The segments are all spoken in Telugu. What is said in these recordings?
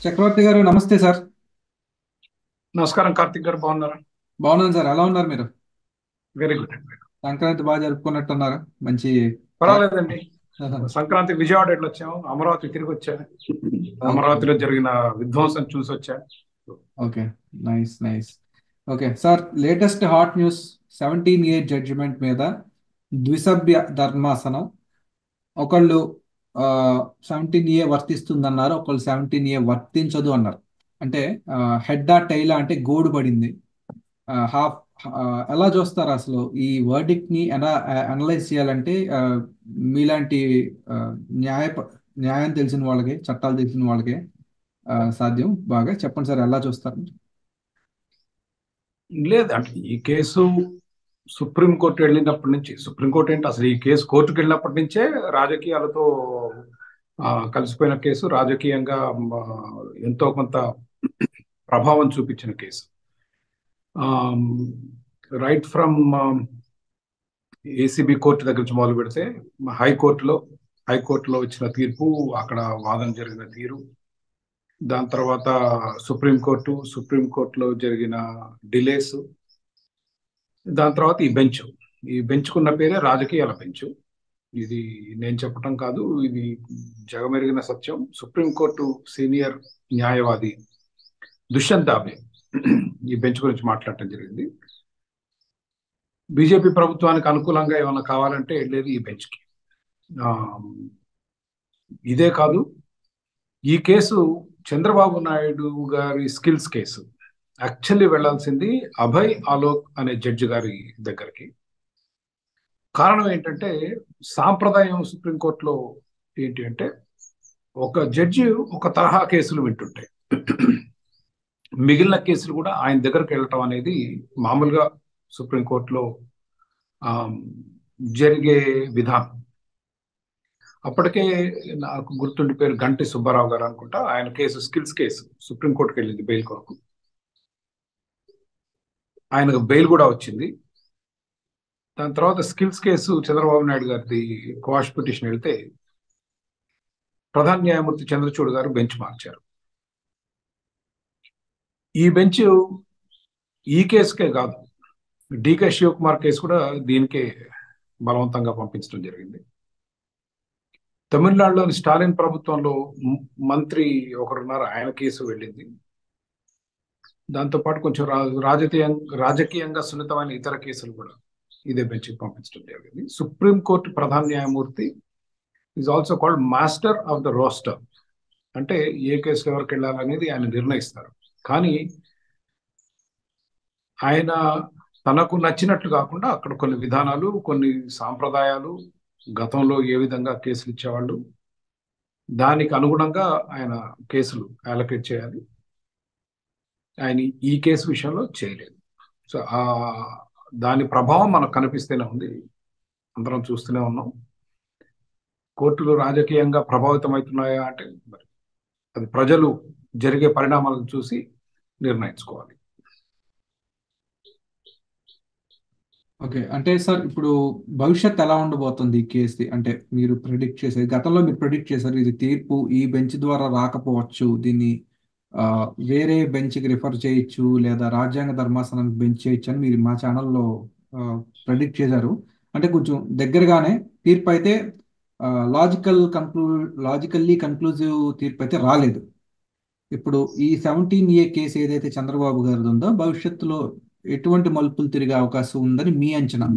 చక్రవర్తి గారు నమస్తే సార్. నమస్కారం కార్తిక్ గారు, బాగున్నారా? బాగున్నాను సార్. ఎలా ఉన్నారు మీరు? వెరీ గుడ్ అండి. సంక్రాంతి బాగా జరుపుకున్నట్టున్నారు. మంచి పర్వాలేదండి. సంక్రాంతి విజయవాడ వెళ్ళి వచ్చాము, అమరావతి తిరిగి వచ్చాను. ఓకే. అమరావతిలో జరిగిన విధ్వంసం చూసి వచ్చాను. Okay. Nice nice. Okay sir, latest hot news 17A judgement మీద ద్విసభ్య ధర్మాసనం. ఒకళ్ళు 17A వర్తిస్తుందన్నారు, ఒకళ్ళు 17A వర్తించదు అన్నారు. అంటే హెడ్డా టైలా అంటే గోడు పడింది. హాఫ్ ఎలా చూస్తారు అసలు ఈ వర్డిక్ట్ ని ఎలా అనలైజ్ చేయాలంటే మీలాంటి ఆ, న్యాయ న్యాయం తెలిసిన వాళ్ళకి, చట్టాలు తెలిసిన వాళ్ళకి సాధ్యం. బాగా చెప్పండి సార్, ఎలా చూస్తారు? లేదు అంటే ఈ కేసు సుప్రీంకోర్టు వెళ్ళినప్పటి నుంచి, సుప్రీంకోర్టు ఏంటి అసలు, ఈ కేసు కోర్టుకు వెళ్ళినప్పటి నుంచే రాజకీయాలతో కలిసిపోయిన కేసు, రాజకీయంగా ఆ, ఎంతో కొంత ప్రభావం చూపించిన case. Right from ACB court దగ్గర నుంచి మొదలు పెడితే హైకోర్టులో హైకోర్టులో ఇచ్చిన తీర్పు, అక్కడ వాదన జరిగిన తీరు, దాని తర్వాత సుప్రీంకోర్టులో జరిగిన డిలేస్, దాని తర్వాత ఈ బెంచ్కున్న పేరే రాజకీయాల బెంచ్. ఇది నేను చెప్పటం కాదు, ఇది జగమెరిగిన సత్యం. సుప్రీంకోర్టు సీనియర్ న్యాయవాది దుష్యంత్ దాబే ఈ బెంచ్ గురించి మాట్లాడటం జరిగింది. బీజేపీ ప్రభుత్వానికి అనుకూలంగా ఏమైనా కావాలంటే వెళ్ళేది ఈ బెంచ్కి. ఆ, ఇదే కాదు, ఈ కేసు చంద్రబాబు నాయుడు గారి స్కిల్స్ కేసు. యాక్చువల్లీ వెళ్లాల్సింది అభయ్ ఆలోక్ అనే జడ్జి గారి దగ్గరికి. కారణం ఏంటంటే, సాంప్రదాయం సుప్రీంకోర్టులో ఏంటి అంటే, ఒక జడ్జి ఒక తరహా కేసులు వింటుంటాయి, మిగిలిన కేసులు కూడా ఆయన దగ్గరికి వెళ్ళటం అనేది మామూలుగా సుప్రీంకోర్టులో ఆ, జరిగే విధానం. అప్పటికే నాకు గుర్తుండి పేరు గంటి సుబ్బారావు గారు అనుకుంటా, ఆయన కేసు స్కిల్స్ కేసు సుప్రీంకోర్టుకి వెళ్ళింది బెయిల్ కొరకు. ఆయనకు బెయిల్ కూడా వచ్చింది. దాని తర్వాత స్కిల్స్ కేసు చంద్రబాబు నాయుడు గారిది క్వాష్ పిటిషన్ వెళ్తే ప్రధాన న్యాయమూర్తి చంద్రచూడ్ గారు బెంచ్ మార్చారు. ఈ బెంచ్ ఈ కేసుకే కాదు, డికే శివకుమార్ కేసు కూడా దీనికే బలవంతంగా పంపించడం జరిగింది. తమిళనాడులోని స్టాలిన్ ప్రభుత్వంలో మంత్రి ఒకరున్నారు, ఆయన కేసు వెళ్ళింది. దాంతోపాటు కొంచెం రాజకీయంగా సున్నితమైన ఇతర కేసులు కూడా ఇదే బెంచ్కి పంపించడం జరిగింది. సుప్రీంకోర్టు ప్రధాన న్యాయమూర్తి is also called master of the roster. అంటే ఏ కేసులు ఎవరికి వెళ్ళాలనేది ఆయన నిర్ణయిస్తారు. కానీ ఆయన తనకు నచ్చినట్లు కాకుండా అక్కడ కొన్ని విధానాలు, కొన్ని సాంప్రదాయాలు, గతంలో ఏ విధంగా కేసులు ఇచ్చేవాళ్ళు, దానికి అనుగుణంగా ఆయన కేసులు అలొకేట్ చేయాలి. ఆయన ఈ కేసు విషయంలో చేయలేదు. సో దాని ప్రభావం మనకు కనిపిస్తూనే ఉంది, అందరం చూస్తూనే ఉన్నాం. కోర్టులు రాజకీయంగా ప్రభావితం అవుతున్నాయా అంటే, మరి అది ప్రజలు జరిగే పరిణామాలను చూసి నిర్ణయించుకోవాలి. ఓకే, అంటే సార్ ఇప్పుడు భవిష్యత్ ఎలా ఉండబోతుంది ఈ కేసు? అంటే మీరు ప్రిడిక్ట్ చేసేది, గతంలో మీరు ప్రిడిక్ట్ చేశారు ఇది తీర్పు ఈ బెంచ్ ద్వారా రాకపోవచ్చు, దీన్ని ఆ, వేరే బెంచ్కి రిఫర్ చేయొచ్చు లేదా రాజ్యాంగ ధర్మాసనానికి బెంచ్ చేయొచ్చు అని మీరు మా ఛానల్లో ప్రిడిక్ట్ చేశారు. అంటే కొంచెం దగ్గరగానే తీర్పు అయితే లాజికల్లీ కన్క్లూజివ్ తీర్పు అయితే రాలేదు. ఇప్పుడు ఈ 17A కేసు ఏదైతే చంద్రబాబు గారిది ఉందో భవిష్యత్తులో ఎటువంటి మలుపులు తిరిగే అవకాశం ఉందని మీ అంచనా?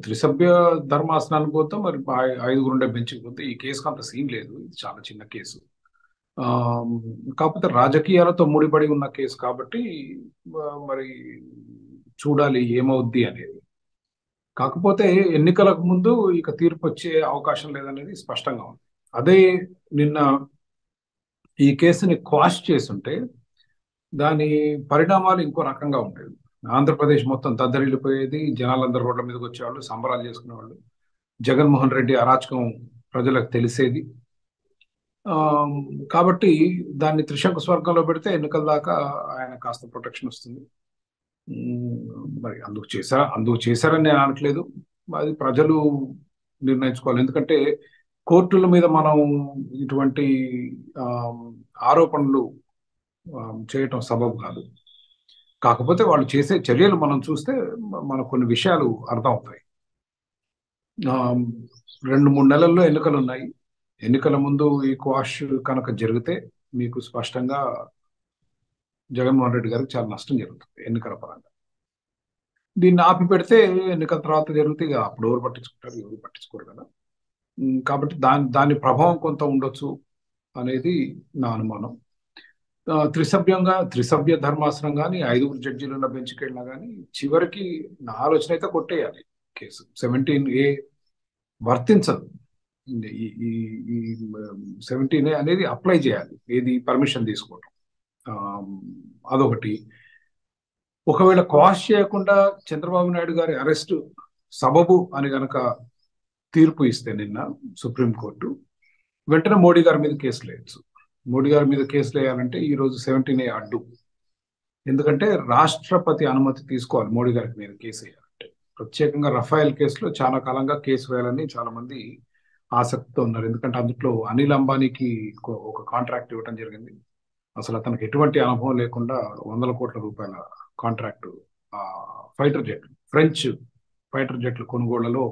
త్రిసభ్య ధర్మాసనానికి పోతే మరి ఐదుగురు ఉండే బెంచ్కి పోతే ఈ కేసుకు అంత సీన్ లేదు, ఇది చాలా చిన్న కేసు. ఆ, కాకపోతే రాజకీయాలతో ముడిపడి ఉన్న కేసు కాబట్టి మరి చూడాలి ఏమవుద్ది అనేది. కాకపోతే ఎన్నికలకు ముందు ఇక తీర్పు వచ్చే అవకాశం లేదనేది స్పష్టంగా ఉంది. అదే నిన్న ఈ కేసుని క్వాష్ చేస్తుంటే దాని పరిణామాలు ఇంకో రకంగా ఉండేవి. ఆంధ్రప్రదేశ్ మొత్తం దద్దరిల్లిపోయేది, జనాలందరూ రోడ్ల మీదకి వచ్చేవాళ్ళు, సంబరాలు చేసుకునేవాళ్ళు. జగన్మోహన్ రెడ్డి అరాచకం ప్రజలకు తెలిసేది. ఆ, కాబట్టి దాన్ని త్రిశంకు స్వర్గంలో పెడితే ఎన్నికల దాకా ఆయన కాస్త ప్రొటెక్షన్ వస్తుంది. మరి అందుకు చేశారని నేను అనట్లేదు, అది ప్రజలు నిర్ణయించుకోవాలి. ఎందుకంటే కోర్టుల మీద మనం ఇటువంటి ఆరోపణలు చేయటం సబబు కాదు. కాకపోతే వాళ్ళు చేసే చర్యలు మనం చూస్తే మనకు కొన్ని విషయాలు అర్థమవుతాయి. 2-3 నెలల్లో ఎన్నికలు ఉన్నాయి. ఎన్నికల ముందు ఈ క్వాష్ కనుక జరిగితే మీకు స్పష్టంగా జగన్మోహన్ రెడ్డి గారికి చాలా నష్టం జరుగుతుంది ఎన్నికల పరంగా. దీన్ని ఆపి పెడితే ఎన్నికల తర్వాత జరిగితే ఇక అప్పుడు ఎవరు పట్టించుకుంటారు, ఎవరు పట్టించుకోరు కదా. కాబట్టి దాని ప్రభావం కొంత ఉండొచ్చు అనేది నా అనుమానం. త్రిసభ్య ధర్మాసనం కానీ 5 జడ్జీలు ఉన్న బెంచ్కి వెళ్ళినా కానీ చివరికి నా ఆలోచన అయితే కొట్టేయాలి కేసు. 17A వర్తించదు. ఈ 17A అనేది అప్లై చేయాలి, ఏది పర్మిషన్ తీసుకోవటం. అదొకటి. ఒకవేళ క్వాష్ చేయకుండా చంద్రబాబు నాయుడు గారి అరెస్టు సబబు అని గనక తీర్పు ఇస్తే నిన్న సుప్రీంకోర్టు, వెంటనే మోడీ గారి మీద కేసులు వేయచ్చు. మోడీ గారి మీద కేసులు వేయాలంటే ఈరోజు 17A అడ్డు. ఎందుకంటే రాష్ట్రపతి అనుమతి తీసుకోవాలి మోడీ గారి మీద కేసు వేయాలంటే. ప్రత్యేకంగా రఫాయల్ కేసులో చాలా కాలంగా కేసు వేయాలని చాలా మంది ఆసక్తితో ఉన్నారు. ఎందుకంటే అందులో అనిల్ అంబానీకి ఒక కాంట్రాక్ట్ ఇవ్వడం జరిగింది. అసలు అతనికి ఎటువంటి అనుభవం లేకుండా ₹100 కోట్ల కాంట్రాక్టు ఫ్రెంచ్ ఫైటర్ జెట్ల కొనుగోళ్లలో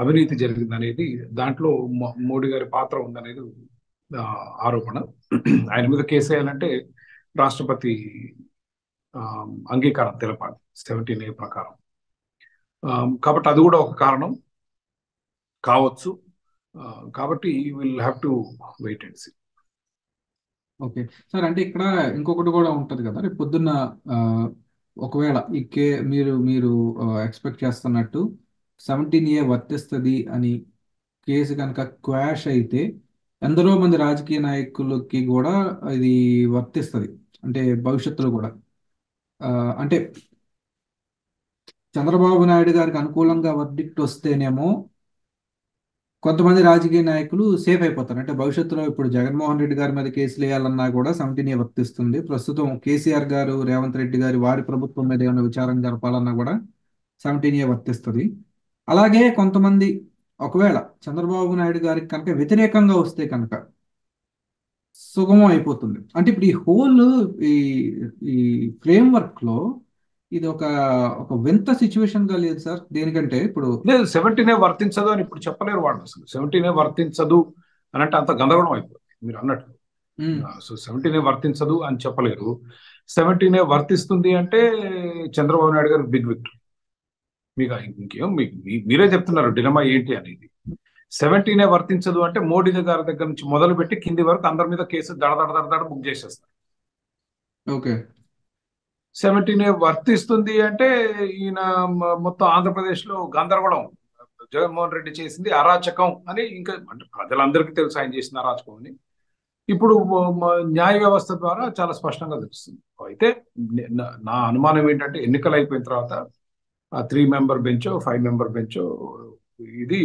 అవినీతి జరిగిందనేది, దాంట్లో మోడీ గారి పాత్ర ఉందనేది ఆరోపణ. ఆయన మీద కేసు వేయాలంటే రాష్ట్రపతి అంగీకారం తెలపాలి 17A ప్రకారం. కాబట్టి అది కూడా ఒక కారణం కావచ్చు. కాబట్టి will have to wait and see. Okay sir, అంటే ఇక్కడ ఇంకొకటి కూడా ఉంటుంది కదా, రేపు పొద్దున్న ఒకవేళ మీరు మీరు ఎక్స్పెక్ట్ చేస్తున్నట్టు 17A వర్తిస్తుంది అని కేసు కనుక క్వాష్ అయితే ఎందరో మంది రాజకీయ నాయకులకి కూడా ఇది వర్తిస్తుంది. అంటే భవిష్యత్తులో కూడా అంటే చంద్రబాబు నాయుడు గారికి అనుకూలంగా వర్డిక్ట్ వస్తేనేమో కొంతమంది రాజకీయ నాయకులు సేఫ్ అయిపోతారు. అంటే భవిష్యత్తులో ఇప్పుడు జగన్మోహన్ రెడ్డి గారి మీద కేసులు వేయాలన్నా కూడా 17A వర్తిస్తుంది. ప్రస్తుతం కేసీఆర్ గారు, రేవంత్ రెడ్డి గారి వారి ప్రభుత్వం మీద ఏమైనా విచారణ జరపాలన్నా కూడా 17A వర్తిస్తుంది. అలాగే కొంతమంది ఒకవేళ చంద్రబాబు నాయుడు గారికి కనుక వ్యతిరేకంగా వస్తే కనుక సుగమం అయిపోతుంది. అంటే ఇప్పుడు ఈ హోల్ ఈ ఈ ఫ్రేమ్వర్క్ లో ఇది ఒక వింత సిచ్యువేషన్ గా లేదు సార్. దేనికంటే ఇప్పుడు లేదు, 17A వర్తించదు అని ఇప్పుడు చెప్పలేరు వాళ్ళు. అసలు 17A వర్తించదు అని అంటే అంత గందరగోళం అయిపోతుంది మీరు అన్నట్టు. సో 17A వర్తించదు అని చెప్పలేరు. 17A వర్తిస్తుంది అంటే చంద్రబాబు నాయుడు గారు బిగ్ విక్టరీ. మీకు ఇంకేం మీరే చెప్తున్నారు డిలమా ఏంటి అనేది. 17A వర్తించదు అంటే మోడీ గారి దగ్గర నుంచి మొదలు పెట్టి కింది వరకు అందరి మీద కేసు దడ బుక్ చేసేస్తారు. ఓకే. 17A వర్తిస్తుంది అంటే ఈయన మొత్తం ఆంధ్రప్రదేశ్ లో గందరగోళం, జగన్మోహన్ రెడ్డి చేసింది అరాచకం అని ఇంకా అంటే ప్రజలందరికీ తెలుసు ఆయన చేసిన అరాచకం అని. ఇప్పుడు న్యాయ వ్యవస్థ ద్వారా చాలా స్పష్టంగా తెలుస్తుంది. అయితే నా అనుమానం ఏంటంటే ఎన్నికలు అయిపోయిన తర్వాత ఆ 3-member బెంచ్ 5-member బెంచ్ ఇది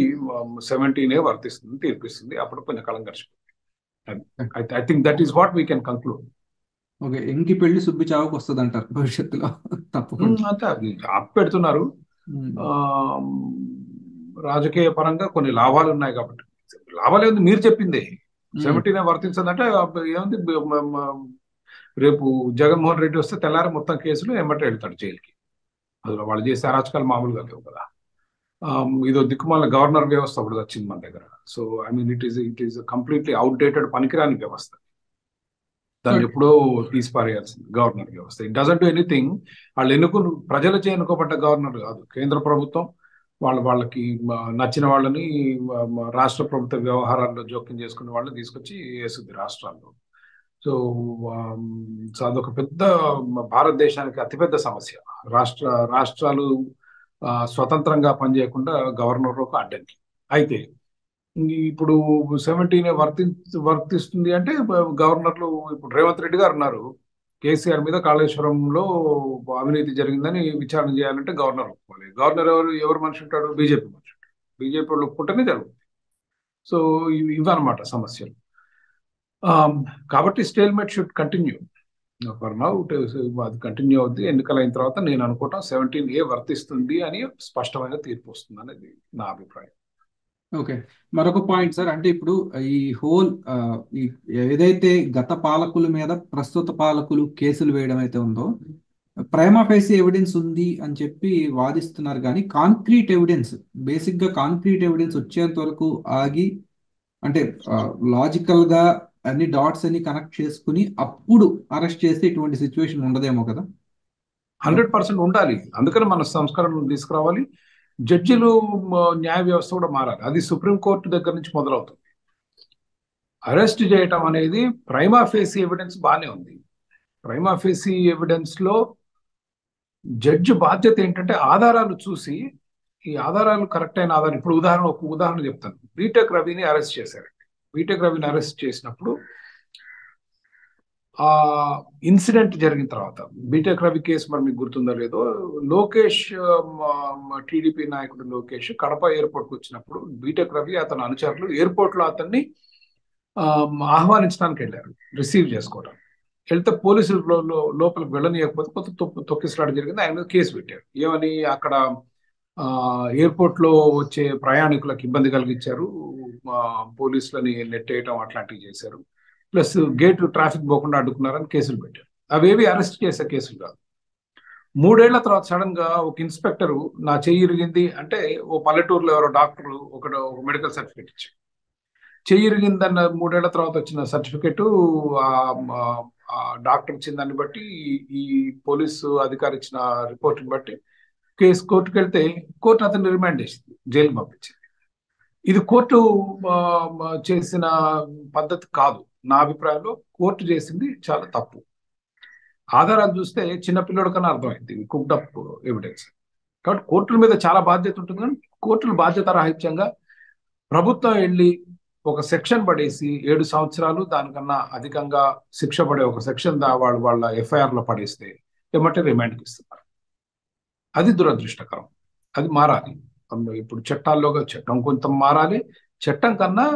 17A వర్తిస్తుంది తీర్పిస్తుంది. అప్పుడు కొంచెం కాలం గడిచిపోతుంది. I think that is what we can conclude. Okay, Enki పెళ్లి సుబ్బి చావుకు వస్తుంది అంటారు భవిష్యత్తులో తప్పకుండా. అంతే ఆపి పెడుతున్నారు. రాజకీయ పరంగా కొన్ని లాభాలు ఉన్నాయి కాబట్టి. లాభాలు ఏముంది మీరు చెప్పిందే. 17A వర్తించదంటే ఏముంది, రేపు జగన్మోహన్ రెడ్డి వస్తే తెల్లారి మొత్తం కేసులు ఎమ్మటే వెళ్తాడు జైలుకి. అందులో వాళ్ళు చేసే అరాచకాలు మామూలుగా లేవు కదా. ఇదో దిక్కుమాల గవర్నర్ వ్యవస్థ ఒకటి వచ్చింది మన దగ్గర. So I mean it is completely outdated, పనికిరాని వ్యవస్థ. దాన్ని ఎప్పుడో తీసిపారేయాల్సింది గవర్నర్ వ్యవస్థ. It doesn't do anything. వాళ్ళు ప్రజలచే ఎన్నుకోబడ్డ గవర్నర్ కాదు, కేంద్ర ప్రభుత్వం వాళ్ళకి నచ్చిన వాళ్ళని రాష్ట్ర ప్రభుత్వ వ్యవహారాల్లో జోక్యం చేసుకునే వాళ్ళని తీసుకొచ్చి వేస్తుంది రాష్ట్రాల్లో. సో అదొక పెద్ద భారతదేశానికి అతిపెద్ద సమస్య. రాష్ట్రాలు స్వతంత్రంగా పనిచేయకుండా గవర్నర్ ఒక అడ్డంకి. అయితే ఇప్పుడు 17A వర్తిస్తుంది అంటే గవర్నర్లు, ఇప్పుడు రేవంత్ రెడ్డి గారు ఉన్నారు, కేసీఆర్ మీద కాళేశ్వరంలో అవినీతి జరిగిందని విచారణ చేయాలంటే గవర్నర్ ఒప్పుకోవాలి. గవర్నర్ ఎవరు మనిషి ఉంటాడు? బీజేపీ మనిషి ఉంటాడు. బీజేపీ వాళ్ళు ఒప్పుకుంటేనే జరుగుతుంది. సో ఇవన్నమాట సమస్యలు. కాబట్టి stalemate should continue for now. అది కంటిన్యూ అవుద్ది. ఎన్నికలు అయిన తర్వాత నేను అనుకుంటాం 17A వర్తిస్తుంది అని స్పష్టమైన తీర్పు వస్తుంది అనేది నా అభిప్రాయం. ఓకే. మరొక పాయింట్ సార్, అంటే ఇప్పుడు ఈ హోల్ ఈ ఏదైతే గత పాలకుల మీద ప్రస్తుత పాలకులు కేసులు వేయడం అయితే ఉందో, ప్రైమా ఫేసి ఎవిడెన్స్ ఉంది అని చెప్పి వాదిస్తున్నారు, కానీ కాంక్రీట్ ఎవిడెన్స్, బేసిక్గా కాంక్రీట్ ఎవిడెన్స్ వచ్చేంత వరకు ఆగి, అంటే లాజికల్ గా అన్ని డాట్స్ అన్ని కనెక్ట్ చేసుకుని అప్పుడు అరెస్ట్ చేస్తే ఇటువంటి సిచ్యువేషన్ ఉండదేమో కదా. 100% ఉండాలి. అందుకని మన సంస్కరణలు తీసుకురావాలి. జడ్జిలు న్యాయ వ్యవస్థ కూడా మారాలి. అది సుప్రీంకోర్టు దగ్గర నుంచి మొదలవుతుంది. అరెస్ట్ చేయటం అనేది ప్రైమా ఫేసి ఎవిడెన్స్ బాగానే ఉంది. ప్రైమా ఫేసి ఎవిడెన్స్ లో జడ్జి బాధ్యత ఏంటంటే ఆధారాలు చూసి, ఈ ఆధారాలు కరెక్ట్ అయిన ఆధారం, ఇప్పుడు ఒక ఉదాహరణ చెప్తాను. బీటెక్ రవిని అరెస్ట్ చేశారు. బీటెక్ రవిని అరెస్ట్ చేసినప్పుడు ఆ ఇన్సిడెంట్ జరిగిన తర్వాత, బీటెక్ రవి కేసు మరి మీకు గుర్తుందో లేదో, లోకేష్, టీడీపీ నాయకుడు లోకేష్ కడప ఎయిర్పోర్ట్ కు వచ్చినప్పుడు బీటెక్ రవి అతని అనుచరులు ఎయిర్పోర్ట్ లో అతన్ని ఆహ్వానించడానికి వెళ్ళారు, రిసీవ్ చేసుకోవడం. వెళ్తే పోలీసులు లోపలికి వెళ్ళనీయకపోతే కొత్త తొక్కిసలాట జరిగింది. ఆయన మీద కేసు పెట్టారు. ఏమని? అక్కడ ఎయిర్పోర్ట్ లో వచ్చే ప్రయాణికులకు ఇబ్బంది కలిగించారు, పోలీసులని నెట్టేయటం అట్లాంటివి చేశారు, ప్లస్ గేట్ ట్రాఫిక్ పోకుండా అడ్డుకున్నారని కేసులు పెట్టారు. అవేవి అరెస్ట్ చేసే కేసులు కాదు. 3 ఏళ్ల తర్వాత సడన్ గా ఒక ఇన్స్పెక్టర్ నా చెయ్యి ఇరిగింది అంటే, ఓ పల్లెటూరులో ఎవరో డాక్టర్ ఒక మెడికల్ సర్టిఫికేట్ ఇచ్చారు. చెయ్యి ఇరిగిందన్న 3 ఏళ్ల తర్వాత వచ్చిన సర్టిఫికెట్ ఆ డాక్టర్ ఇచ్చిన దాన్ని బట్టి, ఈ పోలీసు అధికారి ఇచ్చిన రిపోర్ట్ని బట్టి కేసు కోర్టుకు వెళ్తే కోర్టు అతన్ని రిమాండ్ చేసింది, జైలుకి పంపించింది. ఇది కోర్టు చేసిన పద్ధతి కాదు. నా అభిప్రాయంలో కోర్టు చేసింది చాలా తప్పు. ఆధారాలు చూస్తే చిన్న పిల్లడు కన్నా అర్థమైంది కుక్డ్ అప్ ఎవిడెన్స్. కాబట్టి కోర్టుల మీద చాలా బాధ్యత ఉంటుంది, కానీ కోర్టులు బాధ్యత రాహిత్యంగా ప్రభుత్వం వెళ్ళి ఒక సెక్షన్ పడేసి 7 సంవత్సరాలు దానికన్నా అధికంగా శిక్ష పడే ఒక సెక్షన్ వాళ్ళ ఎఫ్ఐఆర్ లో పడేస్తే ఏమంటే రిమాండ్కి ఇస్తున్నారు. అది దురదృష్టకరం. అది మారాలి. ఇప్పుడు చట్టం కొంత మారాలి. చట్టం కన్నా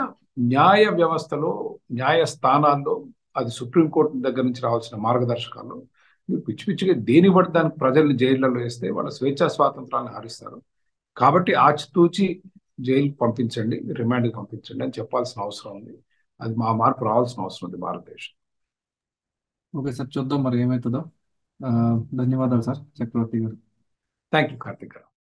న్యాయ వ్యవస్థలో, న్యాయ స్థానాల్లో, అది సుప్రీంకోర్టు దగ్గర నుంచి రావాల్సిన మార్గదర్శకాలు మీరు పిచ్చి పిచ్చిగా దేని బట్టి దానికి ప్రజల్ని జైళ్లలో వేస్తే వాళ్ళ స్వేచ్ఛా స్వాతంత్రాన్ని హరిస్తారు. కాబట్టి ఆచితూచి జైలుకి పంపించండి, రిమాండ్కి పంపించండి అని చెప్పాల్సిన అవసరం ఉంది. అది మా మార్పు రావాల్సిన అవసరం ఉంది భారతదేశం. ఓకే సార్, చూద్దాం మరి ఏమవుతుందో. ధన్యవాదాలు సార్ చక్రవర్తి గారు. థ్యాంక్ యూ కార్తిక్ గారు.